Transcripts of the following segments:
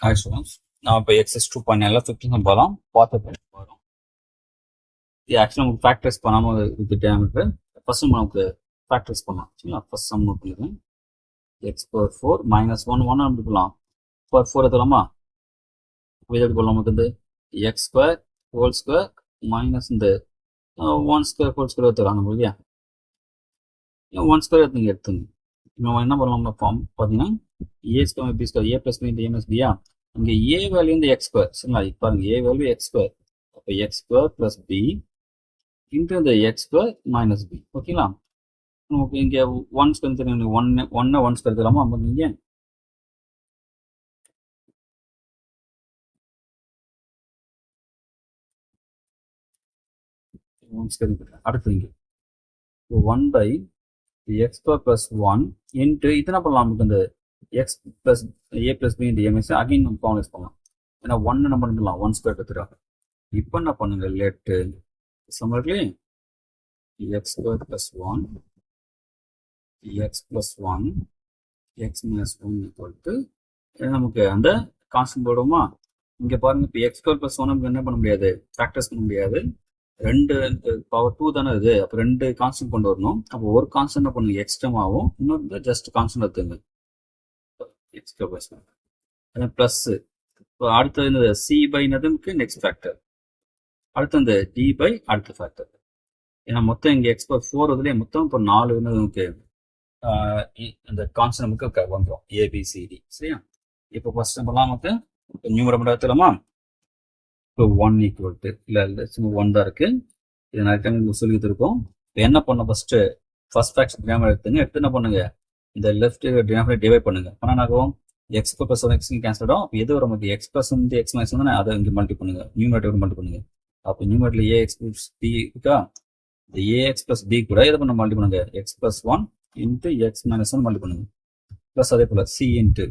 Hi students, now இப்போ exercise 2.9 15 போகலாம் பார்த்து போகிறோம். இது ஆக்சுவலாக நமக்கு ஃபேக்டரைஸ் பண்ணாமல் விட்டுட்டு ஃபர்ஸ்ட் நமக்கு ஃபேக்டரைஸ் பண்ணலாம். சரிங்களா, ஃபர்ஸ்ட் சம் பண்ணிடுறேன். எக்ஸ் பவர் 4 மைனஸ் 1 1 அப்படி போகலாம். பவர் 4 எடுத்துலாமா? இதை எப்படி போகலாம்? நமக்கு வந்து X square whole square minus இந்த 1 ஸ்கொயர் ஹோல் ஸ்கொயர் எடுத்துக்கலாம் நம்ம இல்லையா? 1 ஸ்கொயர் எடுத்துங்க. நம்ம என்ன பண்ணலாம் ஃபார்ம் பார்த்தீங்கன்னா A square B square A plus B இந்த ஏஎம்எஸ் பியா இங்கே ஏ வேல்யூ வந்து எக்ஸ் ஸ்கொயர். சரிங்களா, இப்போ பாருங்க ஏ வேல்யூ எக்ஸ் ஸ்கொயர். அப்போ X square plus B into இந்த எக்ஸ் ஸ்கொயர் மைனஸ் பி. ஓகேங்களா, நமக்கு இங்கே 1 ஸ்கொயர் தெரியும். 1 ஸ்கொயர் தராமா? நம்ம இங்கே அடுத்து இங்கே 1 by X square plus 1 into இது என்ன பண்ணலாம்? நமக்கு இந்த X plus A plus B இந்த எம்எஸ் அகைன் நம்ம ஃபார்முலேட் பண்ணலாம். ஏன்னா 1 நம்ம பண்ணலாம் 1 ஸ்கொயர் எடுத்துட்டாங்க. இப்போ என்ன பண்ணுங்க let similarly X square plus 1 X plus 1 X minus 1 equal to நமக்கு அந்த கான்ஸ்டன்ட் போடுவோமா? இங்கே பாருங்க, இப்போ எக்ஸ் ஸ்கொயர் பிளஸ் 1 நமக்கு என்ன பண்ண முடியாது? ஃபேக்டர்ஸ் பண்ண முடியாது. 2 பவர் 2 தானே இது. அப்போ 2 கான்ஸ்டன்ட் கொண்டு வரணும். அப்போ ஒரு கான்ஸ்டன்ட் என்ன பண்ணுங்க எக்ஸ்ட்ரமாகவும் இன்னொரு ஜஸ்ட் கான்ஸ்டன்ட் எடுத்துங்க எக்ஸ் ஸ்கொயர் பிளஸ் 1 ப்ளஸ். இப்போ அடுத்தது இந்த சி பை நமக்கு நெக்ஸ்ட் ஃபேக்டர். அடுத்து அந்த டி பை அடுத்த ஃபேக்டர். ஏன்னா மொத்தம் இங்கே எக்ஸ் பவர் 4 இதுலேயே மொத்தம் இப்போ 4 நமக்கு இந்த கான்ஸ்டன்ட் நமக்கு வந்துடும் ஏபிசிடி. சரியா, இப்போ ஃபர்ஸ்ட் நம்பர்லாம் நமக்கு நியூமரேட்டர் எடுத்துலாமா? இப்போ 1 ஈக்குவல் டு இல்லை சும்மா 1 தான் இருக்குது. இது நிறைய டைம் சொல்லி கொடுத்துருக்கோம். இப்போ என்ன பண்ண ஃபர்ஸ்ட் ஃபேக்டர் டினாமினேட்டர் எடுத்துங்க. எடுத்து என்ன பண்ணுங்க இந்த லெஃப்ட் டினாமினேட்டர் டிவைட் பண்ணுங்க. ஆனால் ஆகும் எக்ஸ் ப்ளஸ் 1 எக்ஸ் கேன்சல் ஆகும். அப்போ எது நமக்கு எக்ஸ் ப்ளஸ் வந்து எக்ஸ் மைனஸ் வந்து அதை இங்கே மல்டி பண்ணுங்க, நியூமரேட்டர் மல்டி பண்ணுங்க. அப்போ நியூமரேட்டர்ல ஏஎக்ஸ் பிளஸ் பி இருக்கா? இந்த ஏஎக்ஸ் பிளஸ் பி கூட எதை பண்ண மல்டி பண்ணுங்க X plus 1 into X minus 1 multi பண்ணுங்க. ப்ளஸ் அதே போல் சி இன்ட்டு.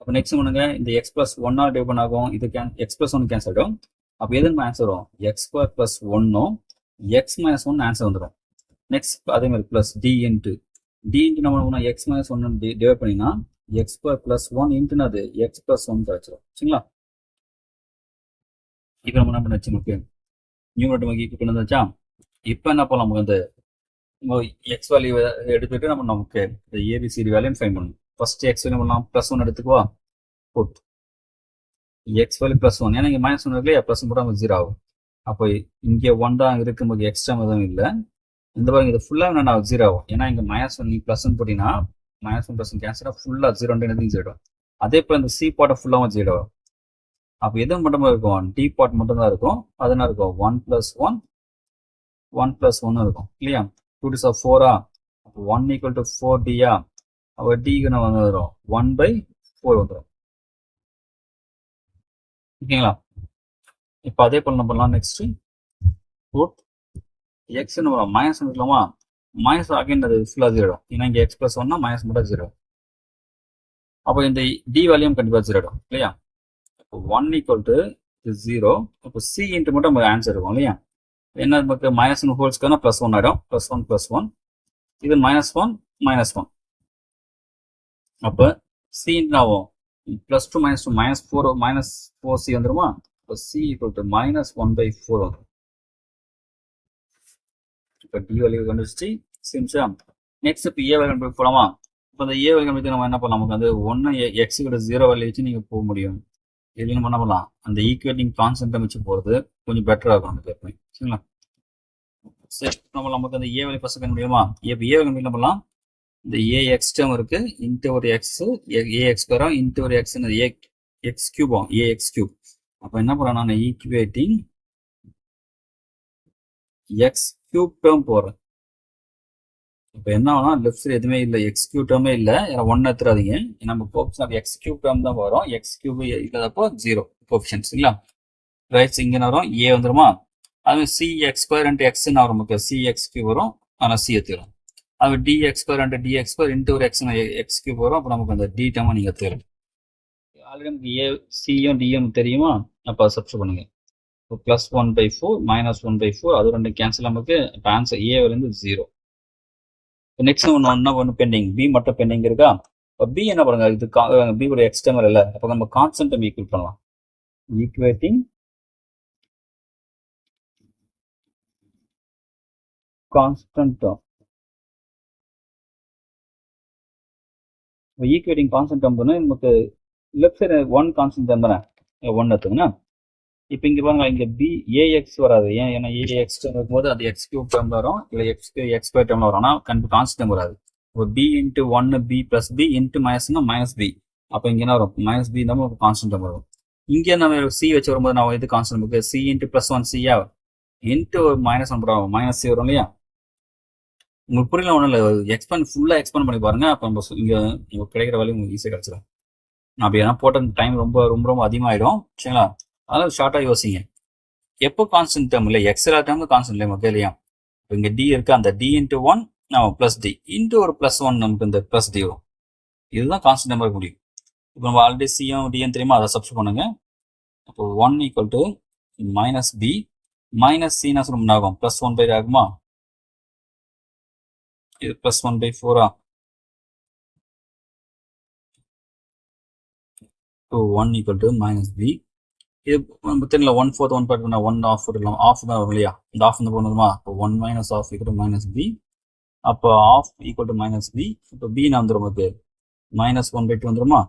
அப்போ நெக்ஸ்ட் பண்ணுங்க இந்த எக்ஸ் பிளஸ் 1 டிவைட் பண்ண ஆகும். இது எக்ஸ் பிளஸ் 1 கேன்சல் ஆகும். அப்போ எது நம்ம ஆன்சர் வரும்? X square plus 1 X minus 1 answer வந்துடும். நெக்ஸ்ட் அதே மாதிரி பிளஸ் டி இன்ட்டு நம்ம பண்ணணும் எக்ஸ் மைனஸ் 1 டிவைட் பண்ணினா எக்ஸ் ஸ்கொயர் பிளஸ் 1 இன்ட்டுன்னு அது எக்ஸ் பிளஸ் 1 கிடைச்சிடும். சரிங்களா, இப்போ நம்ம என்ன பண்ணச்சு நமக்கு நியூமரேட்டர் நமக்கு இப்போ வந்தாச்சா? இப்போ என்ன பண்ணலாம்? நமக்கு வந்து எக்ஸ் வேல்யூ எடுத்துட்டு நமக்கு இந்த ஏபிசிடி வேல்யூ ஃபைன் பண்ணணும். ஃபர்ஸ்ட் எக்ஸ் வேல்யூ பண்ணலாம் ப்ளஸ் 1 எடுத்துக்குவா. புட் எக்ஸ் வேல்யூ ப்ளஸ் 1, ஏன்னா இங்கே மைனஸ் 1 இல்லையா? ப்ளஸ் போட்டால் நமக்கு 0 ஆகும். அப்போ இங்கே 1 தான் இருக்கு, நமக்கு எக்ஸ்ட்ரா எதுவும் இல்லை. இந்த பாருங்க இது ஃபுல்லாக என்ன 0 ஆகும். ஏன்னா இங்கே மைனஸ் 1 நீ ப்ளஸ் 1 போட்டிங்கன்னா மைனஸ் 1 ப்ளஸ் 1 கேன்சலாக ஃபுல்லாக 0 0 அதே போல் இந்த சி பாட்டை ஃபுல்லாகவும் 0 ஆகும். அப்போ எதுவும் மட்டும் இருக்கும் டி பாட் மட்டும் தான் இருக்கும். அது என்ன இருக்கும் 1 + 1 1 + 1 இருக்கும் இல்லையா? 2 to 4 அப்போ 1 ஈக்குவல் டு 4 டியா? அப்போ டிக்கு நம்ம வந்துடும் 1/4 வந்துடும். ஓகேங்களா, இப்போ அதே போல் நம்ம பண்ணலாம். நெக்ஸ்ட் ரூட் எக்ஸ் நம்ம மைனஸ் இருக்கலாமா? மைனஸ் அகைன் அது ஃபுல்லாக 0. ஏன்னா இங்கே எக்ஸ் ப்ளஸ் 1 மைனஸ் மட்டும் 0. அப்போ இந்த டி வேல்யூம் கண்டிப்பாக 0 இல்லையா? இப்போ 1 ஈக்குவல் டு 0. இப்போ சி இன்ட்டு மட்டும் நமக்கு ஆன்சர் இருக்கும் இல்லையா? என்ன நமக்கு மைனஸ் 1 ஹோல் ஸ்கொயர்னா ப்ளஸ் 1 ஆகிடும். ப்ளஸ் 1 + 1 இது -1 -1. அப்போ சி இன்ட்டு ஆகும் +2 -2 -4 -4c வந்துருமா? இப்போ சி ஈக்குவல் டு -1/4 வந்துடும். இப்போ டி வேல்யூ கண்டுபிடிச்சி சிம்ஸா. நெக்ஸ்ட் இப்போ ஏ வேல்யூ கண்டுபிடிக்க போகலாமா? இப்போ இந்த ஏ வேல்யூ கண்டுபிடிக்க நம்ம என்ன பண்ணலாம்? நமக்கு வந்து 1 எக்ஸ் கிட்ட 0 வேல்யூ வச்சு நீங்கள் போக முடியும். இது நம்ம என்ன பண்ணலாம்? அந்த ஈக்குவேட்டிங் கான்ஸ்டன்ட்டை வச்சு போகிறது கொஞ்சம் பெட்டராக இருக்கும் நமக்கு எப்பவுமே. சரிங்களா, சரி நமக்கு அந்த ஏ வேல்யூ ஃபர்ஸ்ட் கண்டுபிடிக்கலாமா? இப்போ ஏ வேல்யூ என்ன பண்ணலாம்? இந்த ஏஎக்ஸ் டேர்ம் இருக்கு இன்ட்டு ஒரு எக்ஸ் ஏஎக்ஸ் ஸ்கொயரும் இன்ட்டு ஒரு எக்ஸ் எக்ஸ் கியூபும் ஏஎக்ஸ் கியூப். அப்போ என்ன பண்ணலாம்? நான் ஈக்குவேட்டிங் எக்ஸ் கியூப் டேர்ம் போடுறேன். இப்போ என்ன ஆகும்னா லெஃப்ட் சைடு எதுவுமே இல்லை, எக்ஸ் கியூப் டேர்மே இல்லை. ஏன்னா 1 எடுத்துறாதீங்க. நம்ம கோஎஃபிஷியன்ட் எக்ஸ் கியூப் டேர்ம் தான் வரும். எக்ஸ் கியூப் இல்லாதப்போ 0 கோஎஃபிஷியன்ட்ஸ் இல்லையா? ரைட்ஸ் இங்கே வரும் ஏ வந்துருமா? அதுமாதிரி சி எக்ஸ் ஸ்கொயர் இன்ட்டு எக்ஸ்ன்னு வரும். நமக்கு சி எக்ஸ் கியூப் வரும். ஆனால் சி எடுத்துக்கிறோம். அது dx square into dx square into ஒரு எக்ஸ் கியூப் வரும். அப்போ நமக்கு அந்த டி டேர்மை நீங்கள் தெரியும். ஆல்ரெடி நமக்கு ஏ சியும் டியும் தெரியுமா? அப்போ சப்ஸ்டிட் பண்ணுங்க. இப்போ +1/4 -1/4 அது 2 கேன்சல். நமக்கு இப்போ ஆன்சர் ஏ வந்து 0. நெக்ஸ்ட் ஒன்று பெண்டிங் பி மட்டும் பெண்டிங் இருக்கா? இப்போ பி என்ன பண்ணுங்க, இது பி கூட எக்ஸ் டேர்ம் இல்லை, அப்போ நம்ம கான்ஸ்டன்ட் டேர்ம் ஈக்குவல் பண்ணலாம். Equating constant term. Equating constant term பண்ணி நமக்கு left side one constant term தானே, ஒன் எடுத்துங்கன்னா இப்போ இங்கே பாருங்க, இங்கே பி ஏஎக்ஸ் வராது. ஏன், ஏன்னா ஏஎக்ஸ் இருக்கும்போது அது எக்ஸ் கியூப் டேர்ம்ல வரும், இல்லை எக்ஸ் ஸ்கொயர் டேர்ம்ல வரும். ஆனால் கண்டிப்பாக கான்ஸ்டன்ட் வராது. இப்போ பி இன்ட்டு ஒன்று பி ப்ளஸ் பி இன்ட்டு மைனஸ்னா மைனஸ் பி. அப்போ இங்கே என்ன வரும், மைனஸ் பி தான் கான்ஸ்டன்ட் டேர்ம் வரும். இங்கே நம்ம சி வச்சு வரும்போது நான் இது கான்ஸ்டன்ட் இருக்கு, சி இன்ட்டு ப்ளஸ் ஒன் சியா இன்ட்டு மைனஸ் ஒன் வரும், மைனஸ் சி வரும் இல்லையா. உங்களுக்கு புரியல ஒன்றும் இல்லை, எக்ஸ்பேண்ட் ஃபுல்லாக எக்ஸ்பேண்ட் பண்ணி பாருங்க, அப்போ நம்ம இங்கே உங்களுக்கு கிடைக்கிற வேலையும் உங்களுக்கு ஈஸியாக கிடச்சிடும். அப்படி ஏன்னா போட்ட டைம் ரொம்ப ரொம்ப ரொம்ப அதிகமாகிடும் சரிங்களா. அதனால ஷார்ட்டாக யோசிங்க. எப்போ கான்ஸ்டன்ட் டேர்ம் இல்லை, எக்ஸ் எல்லா டேர்மும் கான்ஸ்டன்ட் டேர்ம் இல்லையா. இப்போ இங்கே டி இருக்கு, அந்த டி இன்ட்டு ஒன் நம்ம ப்ளஸ் டி இன்ட்டு ஒரு ப்ளஸ் ஒன் நமக்கு இந்த ப்ளஸ் டி வரும். இதுதான் கான்ஸ்டன்ட் டேர்ம் இருக்க முடியும். இப்போ நம்ம ஆல்ரெடி சியும் டிஎன் தெரியுமா, அதை சப்ஸ்டிட் பண்ணுங்க. அப்போ one equal to minus B minus சின்னா சொல்ல ஆகும், ப்ளஸ் ஒன் பை ஆகுமா, இது ப்ளஸ் ஒன் பை ஃபோரா. So one equal to minus B, இது தெரியல 1/4 1 பார்ட் பண்ணால் 1/2 போட்டுக்கலாம், ஆஃப் தான் வரும் இல்லையா, இந்த ஆஃப் வந்து போடணுமா. இப்போ 1 minus half equal to minus B, அப்போ half equal to minus B. இப்போ பி நான் வந்துடும் நமக்கு மைனஸ் 1/2 வந்துடுமா.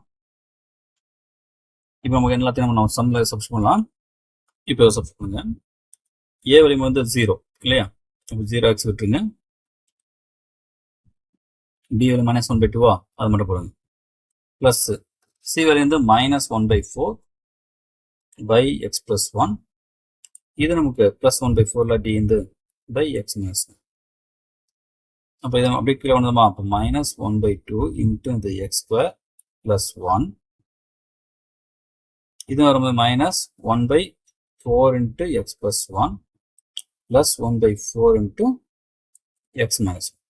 இப்போ நமக்கு எல்லாத்தையும் நம்ம சம்ல சப்ஸ்டிட் பண்ணலாம். இப்போ சப்ஸ்டிட் பண்ணுங்க, ஏ வலிமை வந்து 0 இல்லையா, இப்போ 0 எக்ஸ் விட்டுருங்க. பி வலி மைனஸ் 1/2வா, அது மட்டும் போடுங்க. ப்ளஸ் சி வலி வந்து மைனஸ் 1/4 by x plus 1. இது நமக்கு plus 1/4 டி இந்த by x minus 1. அப்போ இது அப்படியே கீழே வந்தோமா, அப்போ minus 1/2 into இந்த x square plus 1. இது வரும்போது minus 1/4 into x plus 1 plus 1/4 into x minus 1.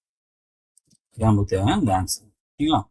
இதான் நமக்கு தேவையான இந்த ஆன்சர். சரிங்களா.